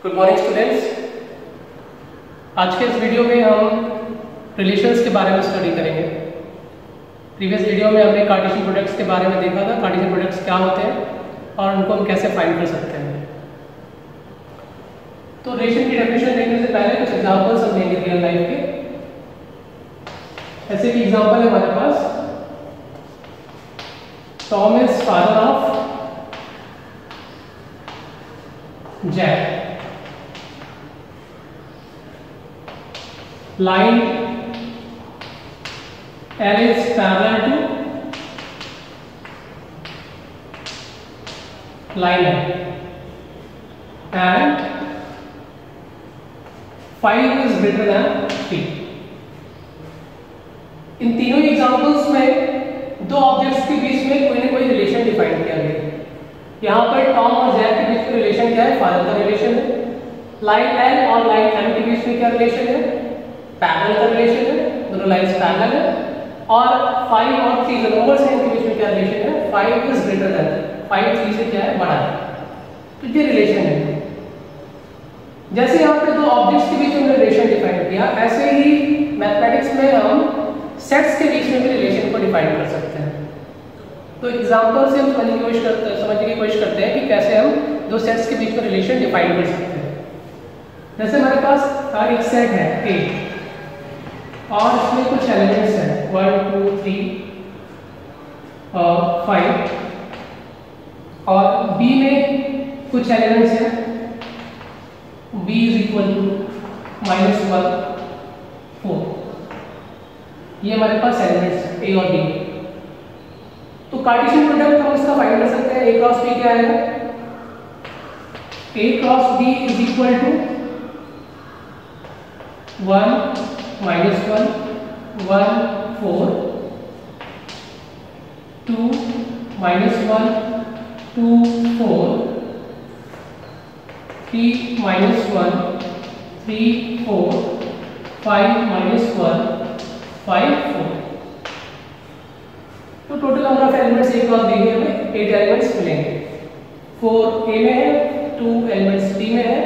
Good morning students. आज के इस वीडियो में हम रिलेशंस के बारे में स्टडी करेंगे। प्रीवियस वीडियो में हमने कार्टेशियन प्रोडक्ट्स के बारे में देखा था, कार्टेशियन प्रोडक्ट्स क्या होते हैं और उनको हम कैसे फाइंड कर सकते हैं। तो रिलेशन की डेफिनेशन देखने से पहले कुछ एग्जांपल्स हम लेंगे रियल लाइफ के। ऐसे भी एग्जांपल है हमारे पास, Tom is father of Jack. Line L is parallel to line L and 5 is greater than 3। इन तीनों एग्जांपल्स में दो ऑब्जेक्ट्स के बीच में कोई ना कोई रिलेशन डिफाइन किया गया है। यहाँ पर टॉम और जैक के बीच में रिलेशन क्या है? फादर का रिलेशन है। लाइन L और लाइन M के बीच में क्या रिलेशन है? पैरेलल का रिलेशन है, दोनों लाइंस पैरेलल है। और 5 और 3 जो नंबर्स हैं इनके बीच में क्या रिलेशन है? 5 इज ग्रेटर देन 5 3 से क्या है? बड़ा है। तो ये रिलेशन है। जैसे यहाँ पे दो ऑब्जेक्ट्स के बीच में रिलेशन डिफाइन किया, ऐसे ही मैथमेटिक्स में हम सेट्स के बीच में भी रिलेशन को डिफाइन कर सकते हैं। तो एग्जांपल से हम समझने की कोशिश करते हैं कि कैसे हम दो सेट्स के बीच में रिलेशन डिफाइन कर सकते हैं। जैसे हमारे पास एक सेट है A और इसमें कुछ एलिमेंट्स हैं 1 2 3 5 और B में कुछ एलिमेंट्स हैं B इज इक्वल टू -1 4। ये हमारे पास एलिमेंट्स हैं A और B। तो कार्टेशियन प्रोडक्ट हम इसका फाइंड कर सकते हैं। A क्रॉस B क्या आएगा? A cross B is equal to 1 -1 1 4 2 -1 2 4 3 -1 3 4 5 -1 5 4। तो total number of elements A cross B में हमें 8 एलिमेंट्स मिलेंगे। 4 A में है, 2 एलिमेंट्स B में है।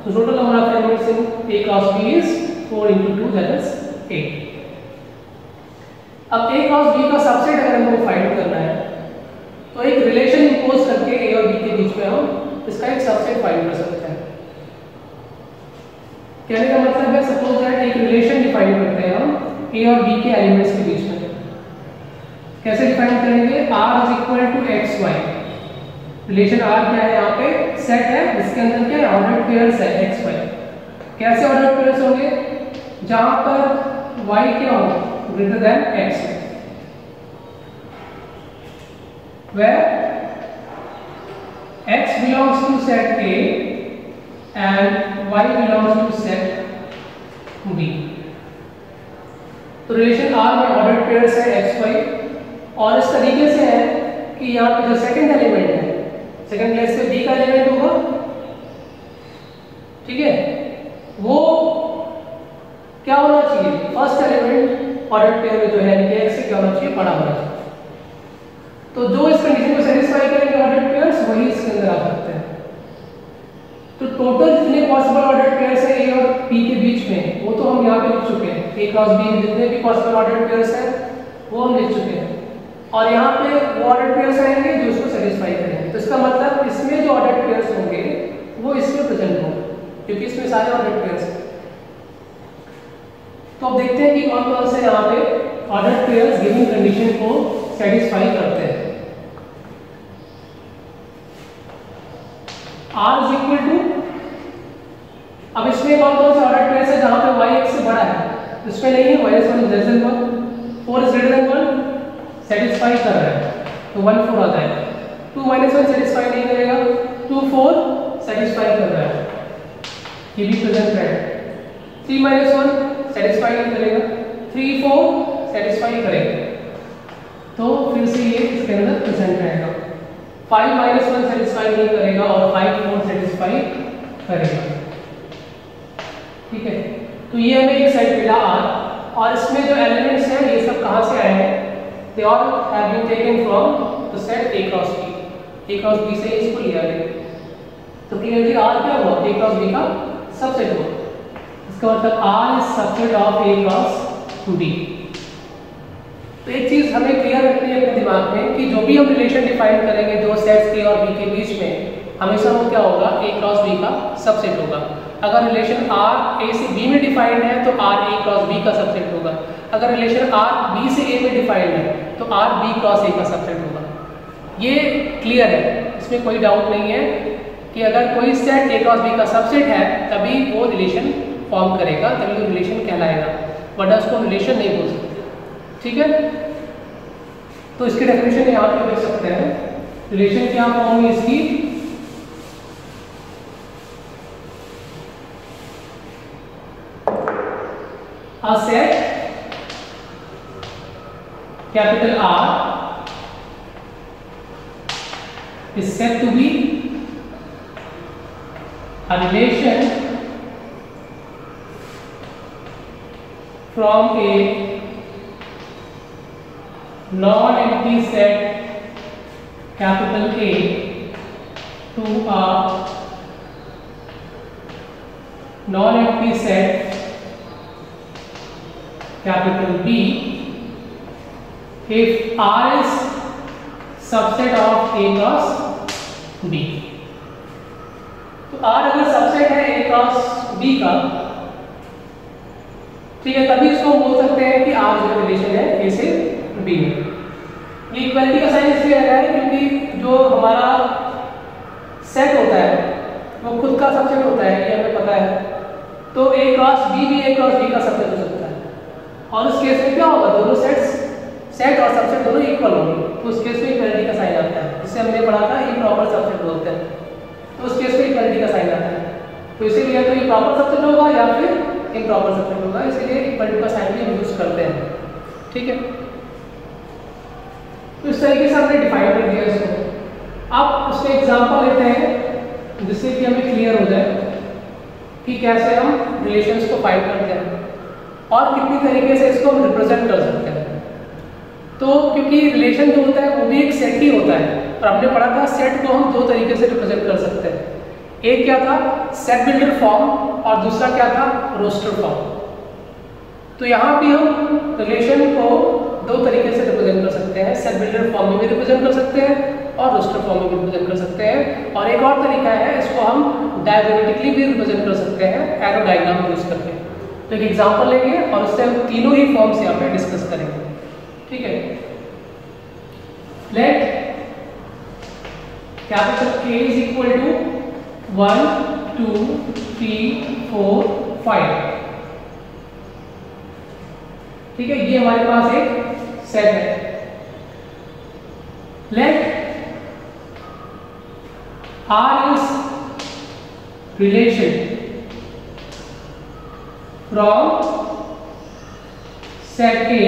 तो total number of elements in A cross B is 4 into 2 that is 8। अब A क्रॉस B का सबसेट अगर हमको फाइंड करना है तो एक रिलेशन इंपोज करके A और B के बीच में हम इसका एक सबसेट फाइंड कर सकते हैं। कहने का मतलब है सपोज दैट एक रिलेशन डिफाइन करते हैं हम A और B के एलिमेंट्स के बीच में। कैसे डिफाइन करेंगे? R is equal to XY। Relation R क्या है? यहाँ पे सेट है, इसके अंदर क्या है? ऑर्डर्ड पेयर्स है XY। कैसे ऑर्डर्ड पेयर्स होंगे? जहां पर y क्या हो? Greater than x, where x belongs to set A and y belongs to set B। तो रिलेशन R में ऑर्डर्ड पेयर्स है xy और इस तरीके से है कि यहाँ पे जो सेकंड एलिमेंट है, सेकंड प्लेस पे B का एलिमेंट होगा, ठीक है, वो क्या होना चाहिए? फर्स्ट एलिमेंट ऑर्डर्ड पेयर में जो है x से क्या होना चाहिए? बड़ा होना चाहिए। तो जो इस कंडीशन को सेटिस्फाई करेंगे ऑर्डर्ड पेयर्स, वही इसके अंदर आ सकते हैं। तो टोटल जितने पॉसिबल ऑर्डर्ड पेयर्स हैं A और B के बीच में, वो तो हम यहाँ पे लिख चुके हैं। A क्रॉस B जितने भी पॉसिबल ऑर्डर्ड पेयर्स हैं वो हम लिख चुके हैं और यहाँ पे वो ऑर्डर्ड पेयर्स आएंगे जो इसको सेटिस्फाई करेंगे। तो इसका मतलब इसमें जो ऑर्डर्ड पेयर्स होंगे वो इसमें प्रेजेंट होंगे क्योंकि इसमें सारे ऑर्डर्ड पेयर्स हैं। तो अब देखते हैं कि कौन कौन से यहाँ पे ऑर्डर्ड पेयर्स गिवन कंडीशन को सेटिस्फाई करते हैं। R is equal to, अब इसमें कौन कौन से ऑर्डर्ड पेयर्स है जहां पे y x से बड़ा है? इसमें नहीं है, y is 1 less than 1, 4 is greater than 1 satisfy कर रहा है तो 1 4 आता है। 2 - 1 सेटिस्फाई नहीं करेगा, 2 4 सेटिस्फाई कर रहा है, ये भी प्रेजेंट है। 3 - 1 सेटिस्फाई नहीं करेगा, 3 4 सेटिस्फाई करेगा, तो फिर से ये इसके अंदर प्रेजेंट रहेगा। 5 - 1 सेटिस्फाई नहीं करेगा और 5 4 सेटिस्फाई करेगा, ठीक है। तो ये हमें एक सेट मिला R और इसमें जो एलिमेंट्स हैं ये सब कहाँ से आए हैं? They all have been taken from the set A cross B। A cross B से इसको लिया गया। तो क्लियरली आर क्या हुआ, ए क्रॉस बी का सबसेट हुआ। इसका मतलब R is subset of A cross B. तो एक चीज हमें क्लियर रखनी है अपने दिमाग में कि जो भी हम रिलेशन डिफाइन करेंगे दो सेट्स ए और बी के बीच में, हमेशा वो क्या होगा, ए क्रॉस बी का सबसेट होगा। अगर रिलेशन आर ए से बी में डिफाइंड है तो आर ए क्रॉस बी का सबसेट होगा। अगर रिलेशन आर बी से ए में डिफाइंड है तो आर बी क्रॉस ए का सबसेट होगा। ये क्लियर है, इसमें कोई डाउट नहीं है कि अगर कोई सेट ए क्रॉस बी का सबसेट है तभी वो रिलेशन फॉर्म करेगा, तभी वो रिलेशन कहलाएगा, वरना उसको रिलेशन नहीं बोल सकते। ठीक है, तो इसकी डेफिनेशन यहाँ पे देख सकते हैं। रिलेशन क्या फॉर्म होगी इसकी, a set capital R is said to be a relation from a non-empty set capital A to a non-empty set capital B if R is subset of A cross B। तो R अगर subset है A cross B का, ठीक है, तभी इसको बोल सकते हैं कि R जो रिलेशन है A से B में। ये इक्वालिटी का साइन इसलिए लगा है क्योंकि जो हमारा सेट होता है वो खुद का सबसेट होता है, ये हमें पता है। तो A क्रॉस B भी A क्रॉस B का सबसेट हो सकता है, और उस केस में क्या होगा, दोनों सेट और सबसेट दोनों इक्वल होंगे, तो उस केस में इक्वालिटी का साइन आता है, जिसे हमने पढ़ा था इम्प्रॉपर सबसेट बोलते हैं। तो उस केस में इक्वालिटी का साइन आता है, तो इसीलिए तो ये प्रॉपर सबसेट होगा या फिर इम्प्रॉपर सबसेट होगा, इसीलिए इक्वालिटी का साइन भी हम यूज करते हैं। ठीक है, तो इस तरीके से हमने डिफाइन कर दिया इसको। अब उसके एग्जांपल लेते हैं जिससे कि हमें क्लियर हो जाए कि कैसे हम रिलेशंस को फाइंड करते हैं और कितनी तरीके से इसको हम रिप्रेजेंट कर सकते हैं। तो क्योंकि रिलेशन जो होता है वो भी एक सेट ही होता है, और हमने पढ़ा था सेट को हम दो तरीके से रिप्रेजेंट कर सकते हैं। एक क्या था, सेट बिल्डर फॉर्म, और दूसरा क्या था, रोस्टर फॉर्म। तो यहाँ भी हम रिलेशन को दो तरीके से रिप्रेजेंट कर सकते हैं, सेट बिल्डर फॉर्म में भी रिप्रेजेंट कर सकते हैं और रोस्टर फॉर्म में भी रिप्रेजेंट कर सकते हैं। और एक और तरीका है, इसको हम डायग्रामेटिकली भी रिप्रेजेंट कर सकते हैं, एरो डायग्राम यूज करके। तो एक एग्जांपल लेंगे और उससे हम तीनों ही फॉर्म्स यहाँ पे डिस्कस करेंगे। ठीक है, let capital A is equal to 1 2 3 4 5। ठीक है, ये हमारे पास एक सेट है। Let R is relation from set A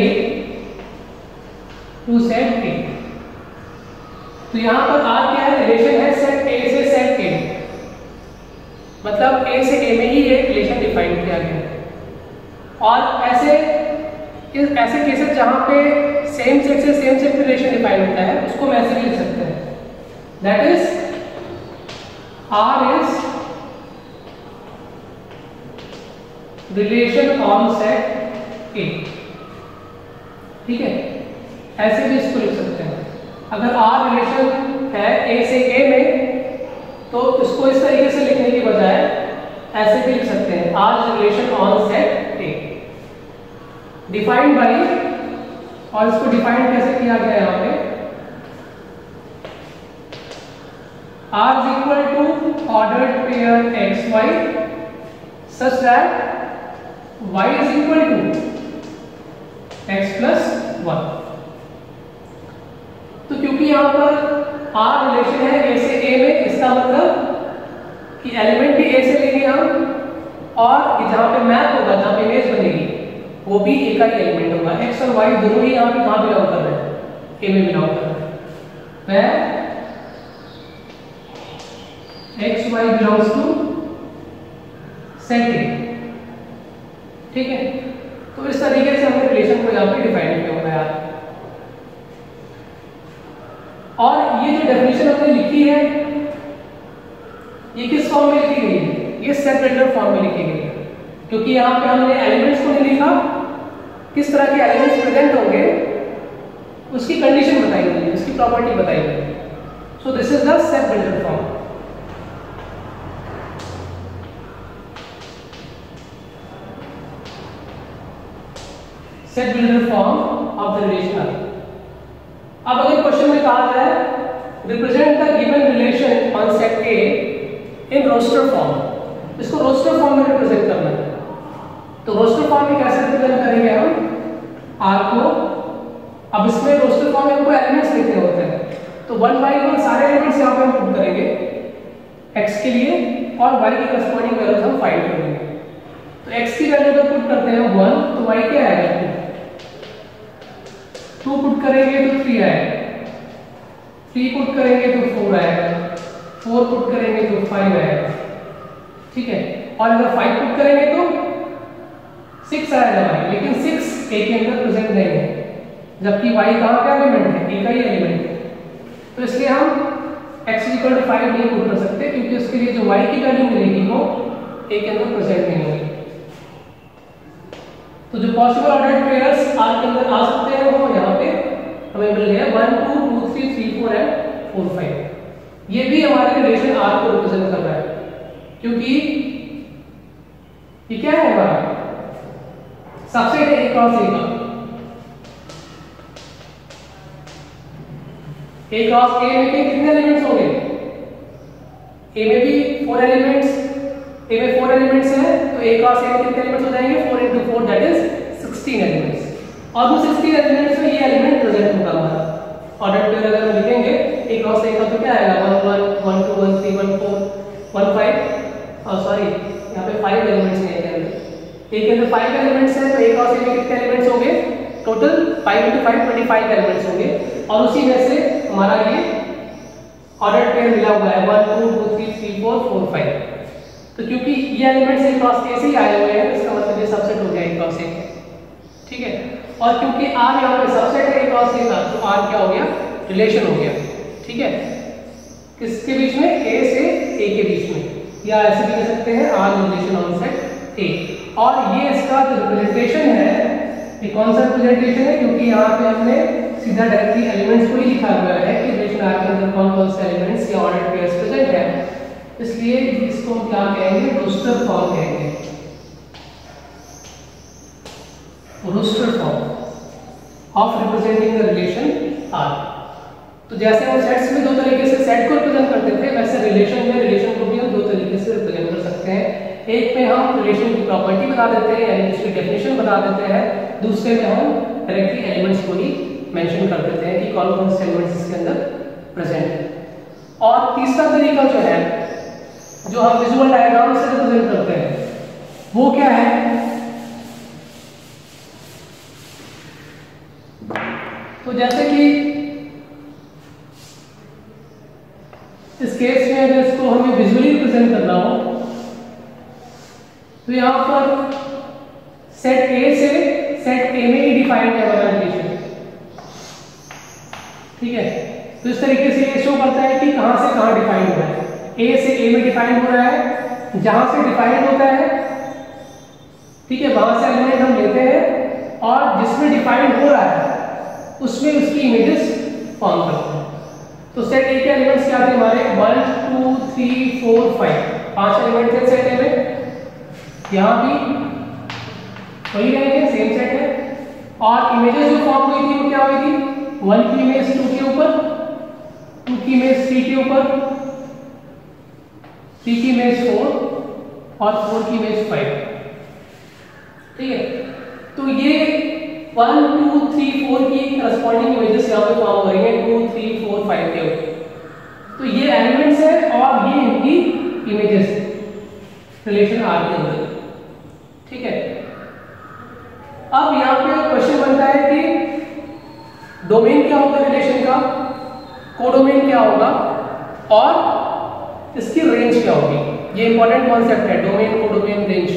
to set A। तो यहां पर R क्या है, रिलेशन है सेट A से सेट A, मतलब A से A में ही एक रिलेशन डिफाइन किया गया है। और ऐसे केसेस जहां पे सेम सेट से सेम सेट रिलेशन डिफाइन होता है उसको हम ऐसे भी लिख सकते हैं, that is R is relation on set ए। ठीक है, ऐसे भी इसको लिख सकते हैं। अगर R रिलेशन है A से A में तो इसको इस तरीके से लिखने की बजाय ऐसे भी लिख सकते हैं, R is relation on set A defined by, और इसको डिफाइन कैसे किया गया है यहाँ पे, R is equal to ordered pair XY such that y is equal to x plus 1। तो क्योंकि यहाँ पर R रिलेशन है A से A में, इसका मतलब कि एलिमेंट भी A से लेंगे हम, और जहाँ पे मैप होगा, जहाँ पे इमेज बनेगी वो भी A का ही एलिमेंट होगा। x और y दोनों ही यहाँ पे कहाँ बिलोंग कर रहे हैं, A में बिलोंग कर रहे हैं। x y belongs to set A। ठीक है, तो इस तरीके से हमने रिलेशन को यहाँ पे डिफाइन किया हुआ है। और ये जो डेफिनेशन हमने लिखी है ये किस फॉर्म में लिखी गई है? ये सेट बिल्डर फॉर्म में लिखी गई है, क्योंकि यहाँ पे हमने एलिमेंट्स को नहीं लिखा, किस तरह के एलिमेंट्स प्रेजेंट होंगे उसकी कंडीशन बताई गई है, उसकी प्रॉपर्टी बताई गई है। So this is the set builder form. Set builder form of the relation. अब अगर क्वेश्चन में कहा जाए represent the given relation on set A in roster form, इसको रोस्टर फॉर्म में रिप्रेजेंट करना है, तो रोस्टर फॉर्म में कैसे रिप्रेजेंट करेंगे हम आर को? अब इसमें रोस्टर फॉर्म में हमको एलिमेंट्स लिखने होते हैं, तो 1 बाई 1 सारे एलिमेंट्स यहाँ पे हम पुट करेंगे x के लिए और y की करस्पॉन्डिंग वैल्यूज हम फाइंड करेंगे। तो x की वैल्यू को पुट करते हैं 1, तो y क्या आएगा? 2 पुट करेंगे तो 3 आएगा, 3 पुट करेंगे तो 4 आएगा, 4 पुट करेंगे तो 5 आएगा, ठीक है। और अगर 5 पुट करेंगे तो 6 आएगा भाई, लेकिन 6 a के अंदर प्रेजेंट नहीं है, जबकि y कहाँ का एलिमेंट है? a का ही एलिमेंट है। तो इसलिए हम x 5 नहीं पुट कर सकते, क्योंकि उसके लिए जो y की वैल्यू मिलेगी वो a के अंदर प्रेजेंट नहीं होगी। तो जो पॉसिबल ऑर्डर्ड पेयर्स r के अंदर आ सकते हैं वो यहाँ पे हमें मिल गया 1 2 2 3 3 4 एंड 4 5। ये भी हमारे रिलेशन r को रिप्रेजेंट कर रहा है, क्योंकि ये क्या है हमारा सबसेट है a क्रॉस a का। a क्रॉस a में कितने एलिमेंट्स होंगे? a में भी 4 एलिमेंट्स, a में 4 एलिमेंट्स हैं, तो a क्रॉस a में कितने एलिमेंट्स हो जाएंगे? 4 into 4 दैट इज 16 एलिमेंट्स। और वो 16 एलिमेंट्स में ये एलिमेंट प्रेजेंट होगा हमारा। ऑर्डर पेयर अगर हम लिखेंगे a क्रॉस a का तो क्या आएगा? 1 1 1 2 1 3 1 4 1 5 और सॉरी यहाँ पे 5 एलिमेंट्स हैं a के अंदर 5 एलिमेंट्स हैं, तो a क्रॉस a में कितने एलिमेंट्स होंगे? टोटल 5 into 5 25 एलिमेंट्स होंगे, और उसी में से हमारा ये ऑर्डर पेयर मिला हुआ है 1 2 2 3 3 4 4 5। तो क्योंकि ये एलिमेंट्स a क्रॉस a से ही आए हुए हैं, इसका मतलब ये सबसेट हो गया a क्रॉस a, ठीक है। और क्योंकि r यहाँ पे सबसेट है a क्रॉस a का, तो r क्या हो गया? रिलेशन हो गया, ठीक है। किसके बीच में? a से a के बीच में, या ऐसे भी कह सकते हैं r relation on set a। और ये इसका जो रिप्रेजेंटेशन है, ये कौन सा रिप्रेजेंटेशन है? क्योंकि यहाँ पे हमने सीधा डायरेक्टली एलिमेंट्स को ही लिखा हुआ है कि रिलेशन r के अंदर कौन कौन से एलिमेंट्स या ऑर्डर्ड पेयर्स प्रेजेंट है, इसलिए इसको हम क्या कहेंगे? रोस्टर फॉर्म कहेंगे, roster form of representing the relation r। तो जैसे हम सेट्स में दो तरीके से सेट को रिप्रेजेंट करते थे, वैसे रिलेशन में रिलेशन को भी हम दो तरीके से रिप्रेजेंट कर सकते हैं। एक में हम रिलेशन की प्रॉपर्टी बता देते हैं, यानी उसकी डेफिनेशन बता देते हैं, दूसरे में हम डायरेक्टली एलिमेंट्स को ही मेंशन कर देते हैं कि कौन कौन से एलिमेंट्स इसके अंदर प्रेजेंट है। और तीसरा तरीका जो है, जो हम विजुअल डायग्राम से रिप्रेजेंट करते हैं, वो क्या है? तो जैसे कि इस केस में अगर इसको हमें विजुअली रिप्रेजेंट करना हो, तो यहाँ पर सेट A से सेट A में ही डिफाइंड है हमारा रिलेशन, ठीक है। तो इस तरीके से ये शो करता है कि कहां से कहां डिफाइंड हो रहा है। A से A में डिफाइंड हो रहा है, जहां से डिफाइंड होता है, ठीक है, वहां से एलिमेंट हम लेते हैं, और जिसमें डिफाइंड हो रहा है उसमें उसकी इमेजेस फॉर्म करते हैं। तो सेट A के एलिमेंट्स क्या थे हमारे? 1 2 3 4 5, 5 एलिमेंट थे सेट A में। यहाँ भी वही रहेंगे, सेम सेट है। और इमेजेस जो फॉर्म हुई थी वो क्या हुई थी? 1 की इमेज 2 के ऊपर, 2 की इमेज 3 के ऊपर, 3 की इमेज 4 और 4 की इमेज 5, ठीक है। तो ये 1 2 3 4 की करस्पॉन्डिंग इमेजेस यहाँ पे फॉर्म हो रही हैं 2 3 4 5 के ऊपर। तो ये एलिमेंट्स है और ये इनकी इमेजेस रिलेशन R के अंदर, ठीक है। अब यहाँ पे क्वेश्चन बनता है कि डोमेन क्या होगा रिलेशन का, कोडोमेन क्या होगा, और इसकी रेंज क्या होगी। ये इंपॉर्टेंट कॉन्सेप्ट है, डोमेन, कोडोमेन, रेंज,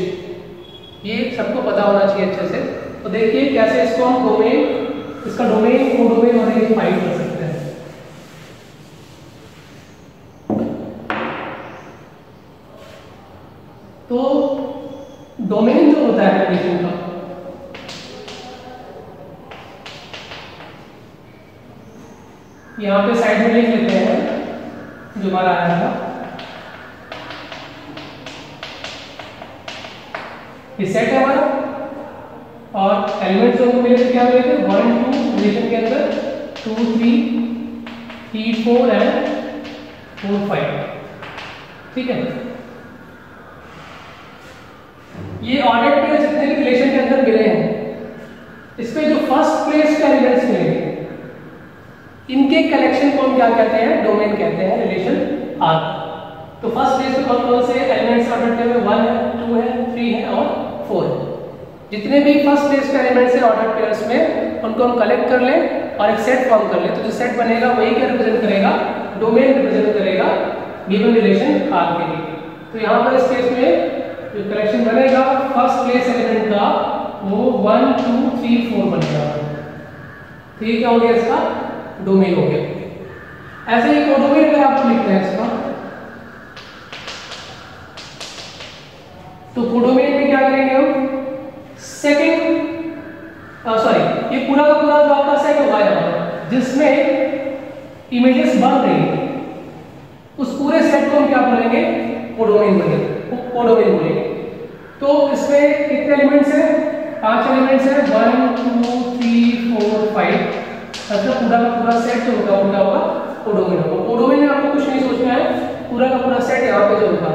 ये सबको पता होना चाहिए अच्छे से। तो देखिए कैसे इसको हम डोमेन, इसका डोमेन, कोडोमेन और रेंज फाइंड कर सकते हैं। तो डोमेन जो होता है रिलेशन का, यहाँ पे साइड में लिख लेते हैं जो हमारा आया था, ये सेट है हमारा, और एलिमेंट्स जो मिले थे क्या मिले थे 1 2 रिलेशन के अंदर 2 3 3 4 एंड 4 5, ठीक है। ये ऑर्डर पेयर जितने भी रिलेशन के अंदर मिले हैं, इसमें जो फर्स्ट प्लेस के एलिमेंट्स मिलेंगे इनके कलेक्शन को हम क्या कहते हैं, डोमेन कहते हैं, रिलेशन आर। तो फर्स्ट प्लेस पे कौन कौन से एलिमेंट्स ऑर्डर पेयर में 1 है 2 है 3 है और 4 है। जितने भी फर्स्ट प्लेस के एलिमेंट्स हैं ऑर्डर पेयर्स में, उनको हम कलेक्ट कर लें और एक सेट फॉर्म कर लें। तो जो सेट बनेगा वही क्या रिप्रेजेंट करेगा, डोमेन रिप्रेजेंट करेगा गिवन रिलेशन आर के लिए। तो यहाँ पर इस केस में जो कलेक्शन बनेगा फर्स्ट प्लेस एलिमेंट का वो 1 2 3 4 बनेगा। तो ये क्या हो गया, इसका डोमेन हो गया। ऐसे ही कोडोमेन अगर आपको लिखना है इसका, तो कोडोमेन में क्या करेंगे हम, सेकंड सॉरी ये पूरा का पूरा जो आपका सेट होगा यहाँ जिसमें इमेजेस बन रही है, उस पूरे सेट को हम क्या बोलेंगे, कोडोमेन बोलेंगे, कोडोमेन बोलेंगे। तो इसमें कितने एलिमेंट्स हैं, 5 एलिमेंट्स हैं, 1 2 3 4 5, मतलब पूरा का पूरा सेट जो होगा उनका होगा कोडोमेन होगा। कोडोमेन में आपको कुछ नहीं सोचना है, पूरा का पूरा सेट यहाँ पे जो होगा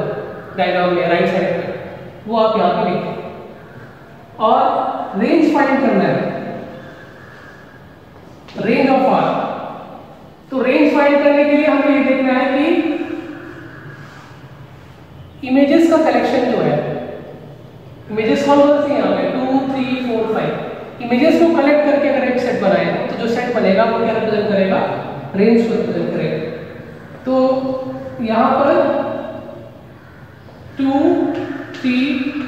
डायग्राम में राइट साइड पे वो आप यहाँ पे लिखें। और रेंज फाइंड करना है, रेंज ऑफ आर। तो रेंज फाइंड करने के लिए हमें ये देखना है कि इमेजेस का कलेक्शन जो है, इमेजेस कौन कौन सी यहाँ पे 2 3 4 5, इमेजेस को कलेक्ट करके अगर एक सेट बनाए तो जो सेट बनेगा वो क्या रिप्रेजेंट करेगा, रेंज को रिप्रेजेंट करेगा। तो यहाँ पर 2 3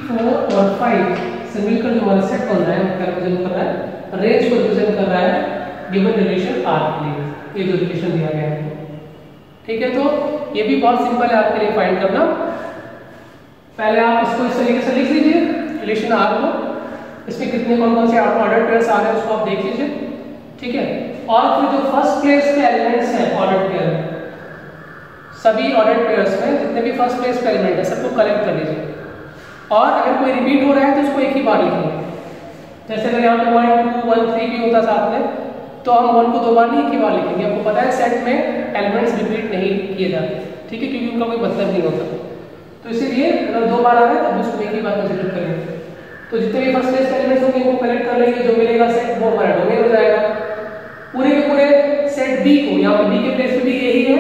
4 और 5 से मिलकर जो हमारा सेट बन रहा है वो क्या रिप्रेजेंट कर रहा है, रेंज को रिप्रेजेंट कर रहा है गिवन रिलेशन आर के लिए, ये जो रिलेशन दिया गया है, ठीक है। तो ये भी बहुत सिंपल है आपके लिए फाइंड करना। पहले आप इसको इस तरीके से लिख लीजिए रिलेशन आर को, इसमें कितने कौन कौन से ऑर्डर पेयर्स आ रहे हैं उसको आप देख लीजिए, ठीक है। और फिर जो फर्स्ट प्लेस के एलिमेंट्स हैं ऑर्डर पेयर, सभी ऑर्डर पेयर्स में जितने भी फर्स्ट प्लेस के एलिमेंट है सबको कलेक्ट कर लीजिए। और अगर कोई रिपीट हो रहा है तो उसको एक ही बार लिखेंगे। जैसे अगर यहाँ पे 1 2 1 3 भी होता साथ में, तो हम 1 को 2 बार नहीं, एक ही बार लिखेंगे। आपको पता है सेट में एलिमेंट्स रिपीट नहीं किए जाते, ठीक है, क्योंकि उनका कोई मतलब नहीं होता। तो इसीलिए अगर 2 बार आ रहा है तब उसको एक ही बार कंसीडर करेंगे। तो जितने भी फर्स्ट प्लेस के एलिमेंट्स होंगे इनको कलेक्ट कर लेंगे, जो मिलेगा सेट वो हमारा डोमेन हो जाएगा। पूरे के पूरे सेट बी को, यहाँ पे बी के प्लेस पे भी यही है,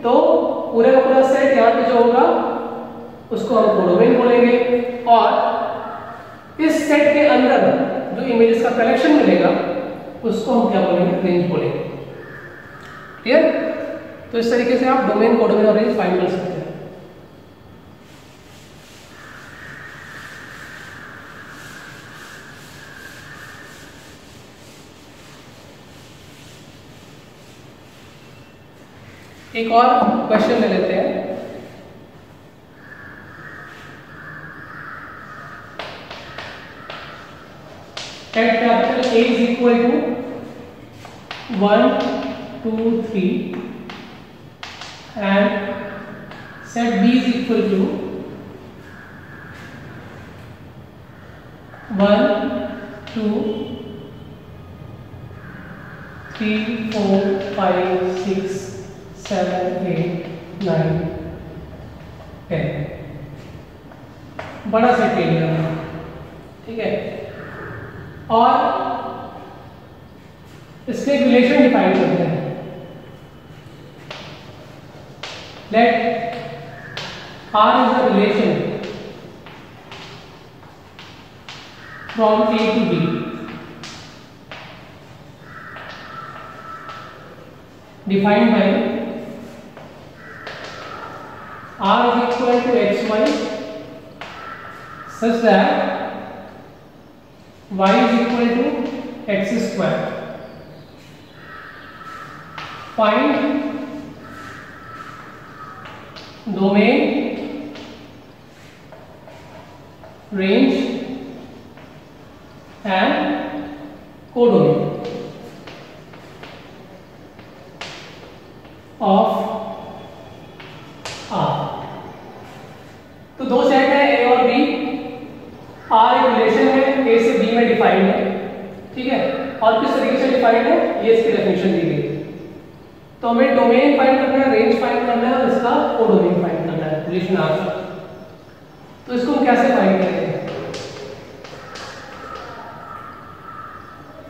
तो पूरे का पूरा सेट यहाँ पे जो होगा उसको हम कोडोमेन बोलेंगे। और इस सेट के अंदर जो इमेजेस का कलेक्शन मिलेगा उसको हम क्या बोलेंगे, रेंज बोलेंगे। क्लियर? तो इस तरीके से आप डोमेन, कोडोमेन और रेंज फाइंड कर सकते हैं। एक और क्वेश्चन ले लेते हैं। Set capital A is equal to 1 2 3 and set B is equal to 1 2 3 4 5 6 7 8 9 10, बड़ा सेट ले लिया, ठीक है। और इसके रिलेशन डिफाइन करते हैं। Let R is the relation from A to B defined by R is equal to xy such that y is equal to x square. Find domain range and codomain of R। तो दो set है A और B। R एक relation है A से B में defined है, ठीक है, और किस तरीके से डिफाइंड है ये इसकी डेफिनेशन दी गई है। तो हमें डोमेन फाइंड करना है, रेंज फाइंड करना है और इसका कोडोमेन फाइंड करना है रिलेशन R का। तो इसको हम कैसे फाइंड करेंगे?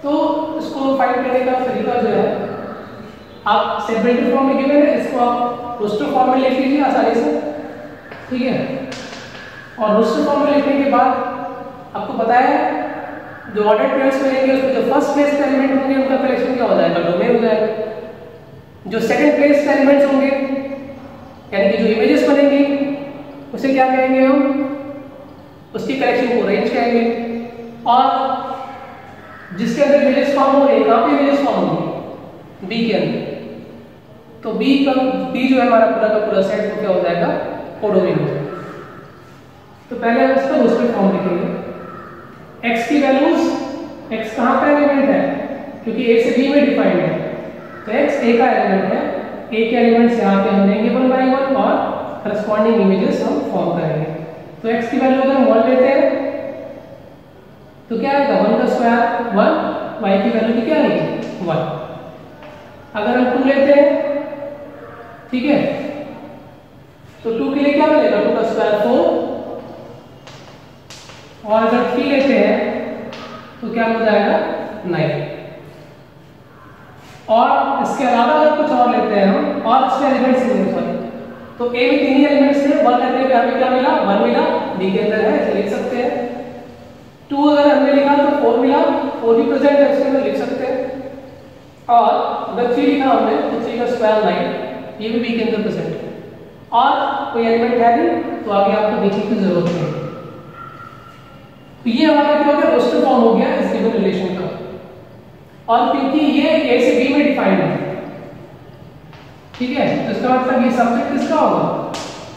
तो इसको फाइंड करने का तरीका जो है, आप सेपरेटेड फॉर्म में गिवन है, इसको आप रोस्टर फॉर्म में लिख लीजिए आसानी से, ठीक है। और रोस्टर फॉर्म में लिखने के बाद आपको पता है जो ऑर्डर पेयर्स बनेंगे उसमें जो फर्स्ट प्लेस के एलिमेंट होंगे उनका कलेक्शन क्या हो जाएगा? डोमेन हो जाएगा। जो सेकंड प्लेस के एलिमेंट्स होंगे यानी कि जो इमेजेस बनेंगी उसे क्या कहेंगे हम? उसकी कलेक्शन को रेंज कहेंगे। और जिसके अंदर इमेजेस फॉर्म हो रही है, कहां पे इमेजेस फॉर्म होंगी? बी के अंदर। तो बी जो है हमारा पूरा का पूरा सेट को क्या हो जाएगा? कोडोमेन हो जाएगा। तो पहले हम इसका रोस्टर फॉर्म लिखेंगे। x की वैल्यूज, x कहां का एलिमेंट है? क्योंकि a से b में डिफाइंड है, तो x a का एलिमेंट है। a के एलिमेंट्स यहां पे हम लेंगे 1 by 1 और करस्पॉन्डिंग इमेजेस हम फॉर्म करेंगे। तो x की वैल्यू अगर हम 1 लेते हैं तो क्या आएगा? 1 का स्क्वायर 1, y की वैल्यू की क्या आएगी? 1। अगर हम 2 लेते हैं, ठीक है, तो 2 के लिए क्या मिलेगा? 2 का स्क्वायर 4। और अगर 3 लेते हैं तो क्या हो जाएगा? 9। और इसके अलावा अगर कुछ और लेते हैं हम और इसके एलिमेंट्स लेंगे, सॉरी, तो a में 3 ही एलिमेंट्स थे। 1 लेने पे हमें क्या मिला? 1 मिला, b के अंदर है इसे लिख सकते हैं। 2 अगर हमने लिखा तो 4 मिला, 4 भी प्रेजेंट है इसके अंदर लिख सकते हैं। और अगर 3 लिखा हमने तो 3 का स्क्वायर 9, ये भी b के अंदर प्रेजेंट है। और कोई एलिमेंट है नहीं तो आगे आपको देखने की जरूरत नहीं। तो ये हमारा क्या हो गया? रोस्टर फॉर्म हो गया इस गिवन रिलेशन का। और क्योंकि ये a से b में डिफाइंड है, ठीक है, तो इसका मतलब ये सबसेट किसका होगा?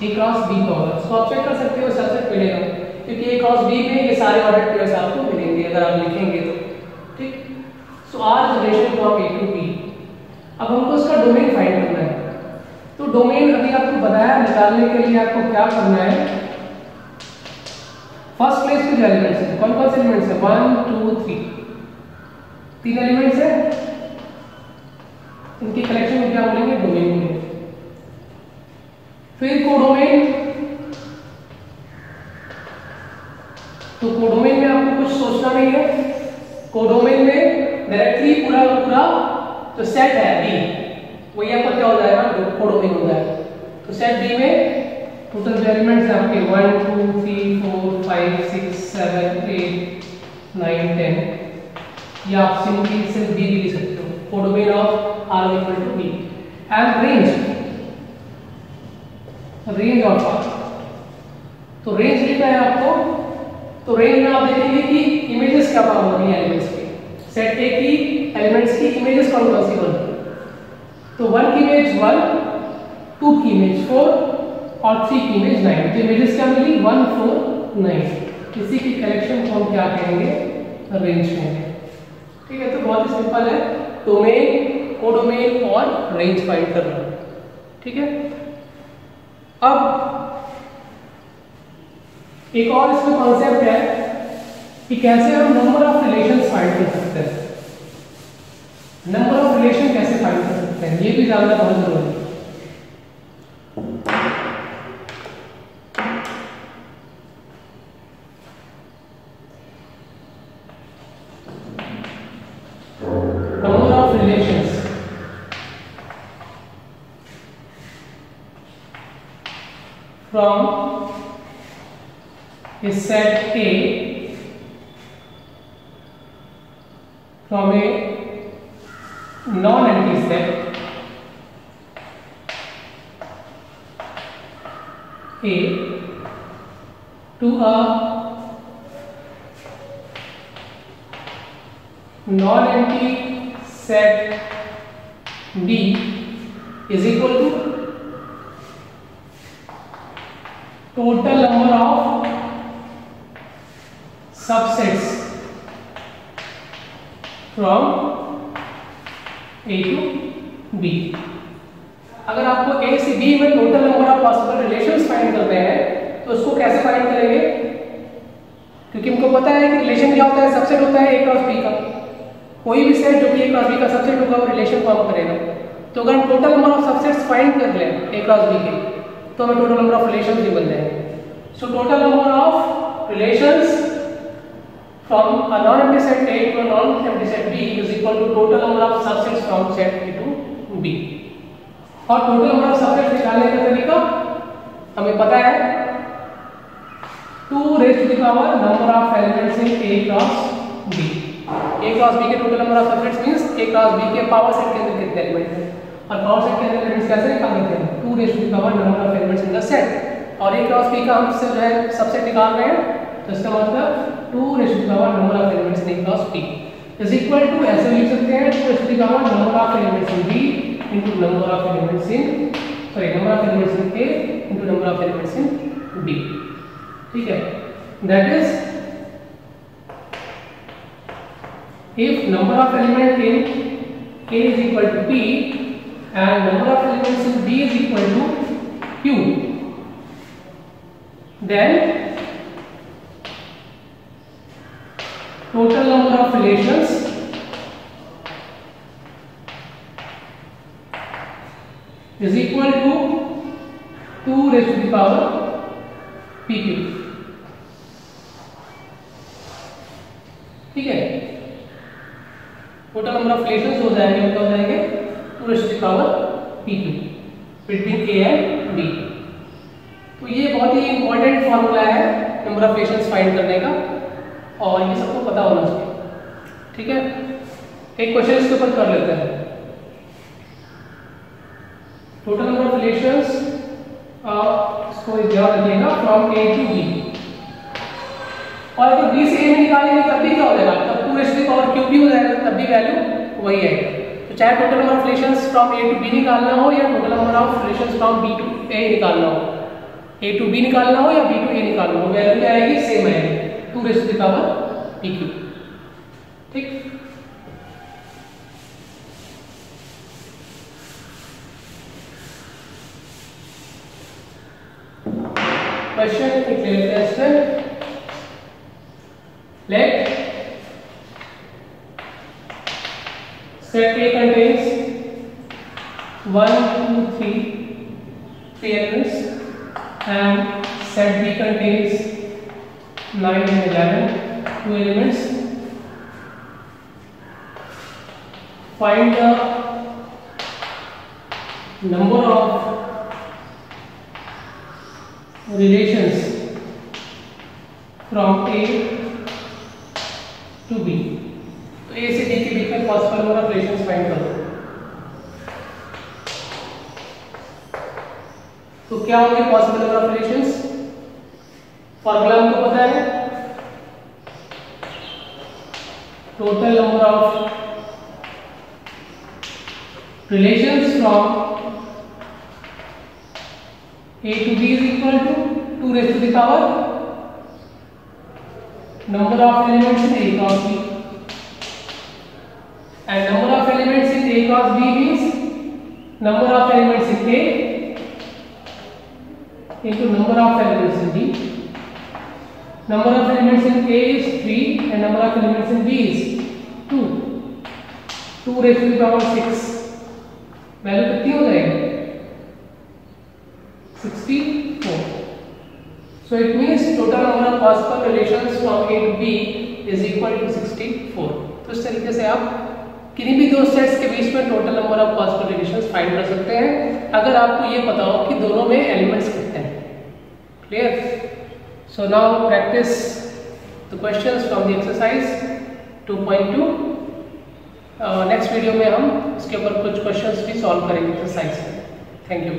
a क्रॉस b का होगा। इसको आप चेक कर सकते हो, सबसेट मिलेगा क्योंकि a क्रॉस b में ये सारे ऑर्डर पेयर्स आपको मिलेंगे अगर आप लिखेंगे तो, ठीक। So R relation from a to b। अब हमको इसका डोमेन फाइंड करना है। तो डोमेन अभी आपको बताया, निकालने के लिए आपको क्या करना है? फर्स्ट प्लेस पे जो एलिमेंट्स है, कौन कौन से एलिमेंट्स है? 1 2 3, 3 एलिमेंट्स है। इनकी कलेक्शन में क्या बोलेंगे? डोमेन बोलेंगे। फिर कोडोमेन। तो कोडोमेन में आपको कुछ सोचना नहीं है। कोडोमेन में डायरेक्टली पूरा पूरा जो सेट है बी, वही आपका क्या हो जाएगा? कोडोमेन हो जाएगा। तो सेट बी में टोटल जो एलिमेंट्स हैं आपके 1 2 3 4 5 6 7 8 9 10, या आप सिंपली सिर्फ बी भी लिख सकते हो। Codomain of R equal to B and range of R। तो रेंज लिखना है आपको। तो रेंज में आप देखेंगे कि इमेजेस क्या फॉर्म हो रही है एलिमेंट्स की। सेट ए की एलिमेंट्स की इमेजेस कौन कौन सी बन? तो 1 की इमेज 1, 2 की इमेज 4 और 3 की इमेज 9। तो इमेजेस क्या मिली? 1 4 9। इसी की कलेक्शन को हम क्या कहेंगे? रेंज कहेंगे, ठीक है। तो बहुत ही सिंपल है, डोमेन, कोडोमेन और रेंज फाइंड करना, ठीक है। अब एक और इसमें कॉन्सेप्ट है कि कैसे हम नंबर ऑफ रिलेशंस फाइंड कर सकते हैं। नंबर ऑफ रिलेशन कैसे फाइंड कर सकते हैं, ये भी जानना बहुत जरूरी है। Number of relations from a set A from a non-empty set A to a non-empty set B is equal to total number of subsets from A to B। अगर आपको A से B में total number of possible relations find करते हैं तो उसको कैसे find करेंगे? क्योंकि हमको पता है कि रिलेशन क्या होता है, सबसेट होता है A क्रॉस B का। कोई भी सेट जो कि A क्रॉस B का सबसेट होगा वो रिलेशन फॉर्म करेगा। तो अगर हम total number of subsets find कर लें A क्रॉस B के तो हमें टोटल नंबर ऑफ रिलेशंस भी मिल जाएंगे। So total number of relations from a non-empty set A to a non-empty set B is equal to total number of subsets from set A to B। और total number of subsets निकालने का तरीका हमें पता है 2 raised to the power number of elements in A cross B। A cross B के total number of subsets means A cross B के power set के अंदर कितने एलिमेंट हैं, और power set के अंदर एलिमेंट्स कैसे निकालेंगे हम? 2 raised to the power number of elements in the set। और A cross B का हम जो है सबसेट निकाल रहे हैं तो इसका मतलब 2 raised to the power number of elements in A cross B is equal to, ऐसे लिख सकते हैं 2 raised to the power number of elements in B into number of elements in A into number of elements in B। ठीक है, that is if number of elements in A is equal to P and number of elements in B is equal to Q, then total number of relations is equal to 2 raised to the power PQ। ठीक है, total number of relations हो जाएंगे, उनका हो जाएंगे 2 raised to the power PQ between A and B। तो ये बहुत ही इंपॉर्टेंट फॉर्मूला है नंबर ऑफ रिलेशंस फाइंड करने का, और ये सबको पता होना चाहिए। ठीक है, एक क्वेश्चन इसके ऊपर कर लेते हैं। टोटल नंबर ऑफ रिलेशंस इसको ध्यान रखिएगा फ्रॉम A टू B, और अगर B से A में निकालेंगे तब भी क्या हो जाएगा, तब 2 raised to the power Q भी हो जाएगा, तब भी वैल्यू वही आएगी। तो चाहे total number of relations from A to B निकालना हो या total number of relations from B to A निकालना हो, A टू B निकालना हो या B टू A निकालना हो, वैल्यू क्या आएगी? सेम आएगी, 2 raised to the power PQ। ठीक, क्वेश्चन लिख लेते हैं इसमें। Let set A contains 1 2 3 elements and set B contains 9 and 11 2 elements। Find the number of relations from A to B। तो A से D के बीच में possible number of relations find करो। तो क्या होंगे possible number of relations? Formula हमको पता है, total number of relations from A to B is equal to 2 raised to the power number of elements in A cross B, and number of elements in A cross B means number of elements in A into number of elements in B। Number of elements in A is 3 and number of elements in B is 2, 2 raised to the power 6, value कितनी हो जाएगी? 64। So it means total number of possible relations from A to B is equal to 64। तो इस तरीके से आप किन्हीं भी दो सेट्स के बीच में total number of possible relations find कर सकते हैं, अगर आपको ये पता हो कि दोनों में एलिमेंट्स कितने हैं। Clear? So now practice the questions from the exercise 2.2। Next video में हम इसके ऊपर कुछ क्वेश्चंस भी सॉल्व करेंगे एक्सरसाइज। Thank you.